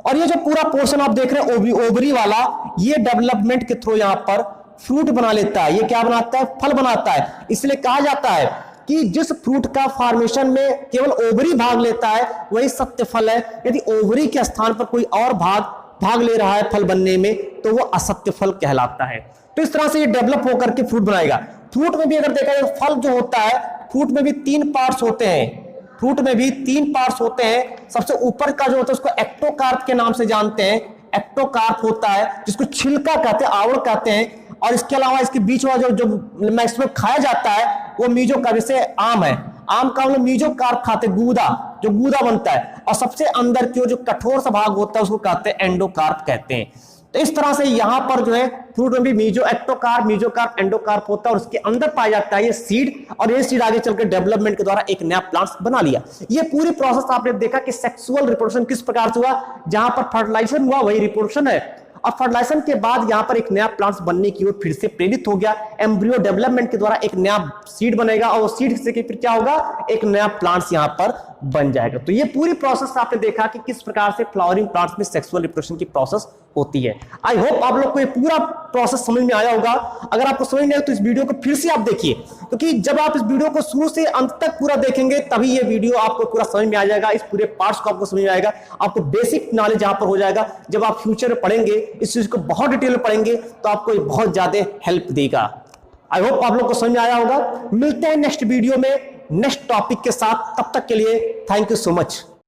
Speaker 1: और ये जो पूरा पोर्शन आप देख रहे हैं ओवरी वाला, ये डेवलपमेंट के थ्रू यहां पर फ्रूट बना लेता है। ये क्या बनाता है, फल बनाता है। इसलिए कहा जाता है कि जिस फ्रूट का फॉर्मेशन में केवल ओवरी भाग लेता है, वही सत्य फल है। यदि ओवरी के स्थान पर कोई और भाग ले रहा है फल बनने में, तो वो असत्य फल कहलाता है। तो इस तरह से ये डेवलप होकर के फ्रूट बनाएगा। फ्रूट में भी अगर देखा जाए, फल जो होता है, फ्रूट में भी 3 पार्ट्स होते हैं, फ्रूट में भी 3 पार्ट्स होते हैं। सबसे ऊपर का जो होता है उसको एक्टोकार्प के नाम से जानते हैं, एक्टोकार्प होता है, जिसको छिलका कहते हैं, आवड़ कहते हैं। और इसके अलावा इसके बीच वाला जो मैक्सिमम खाया जाता है, वो मीजोकार्प, जैसे आम है, आम का मतलब मीजोकार्प खाते, गूदा, जो गूदा बनता है, और सबसे अंदर की जो कठोर सा भाग होता है उसको कहते हैं एंडोकार्प कहते हैं। तो इस तरह से यहां पर जो है फ्रूट में भी मीजोएक्टोकार्प, मीजोकार्प, एंडोकार्प होता है और उसके अंदर पाया जाता है ये सीड, और ये सीड आगे चलकर डेवलपमेंट के द्वारा एक नया प्लांट बना लिया। ये पूरी प्रोसेस आपने देखा कि सेक्सुअल रिप्रोडक्शन किस प्रकार से हुआ, जहां पर फर्टिलाइजेशन हुआ वही रिप्रोडक्शन है, और फर्टिलाइजेशन के बाद यहां पर एक नया प्लांट बनने की ओर फिर से प्रेरित हो गया। एम्ब्रियो डेवलपमेंट के द्वारा एक नया सीड बनेगा और वो सीड से फिर क्या होगा, एक नया प्लांट्स यहां पर बन जाएगा। तो ये पूरी प्रोसेस आपने देखा कि किस प्रकार से फ्लावरिंग प्लांट्स में सेक्सुअल रिप्रोडक्शन की प्रोसेस होती है। आई होप आप लोग को ये पूरा प्रोसेस समझ में आया होगा। अगर आपको समझ नहीं आया तो इस वीडियो को फिर से आप देखिए, क्योंकि जब आप इस वीडियो को शुरू से अंत तक पूरा देखेंगे तभी ये वीडियो आपको पूरा समझ में आ जाएगा, इस पूरे पार्ट्स को आपको समझ में आएगा, आपको बेसिक नॉलेज यहां पर हो जाएगा। जब आप फ्यूचर में पढ़ेंगे इस चीज को बहुत डिटेल में पढ़ेंगे तो आपको ये बहुत ज्यादा हेल्प देगा। आई होप आप लोग को समझ में आया होगा। मिलते हैं नेक्स्ट वीडियो में नेक्स्ट टॉपिक के साथ, तब तक के लिए थैंक यू सो मच।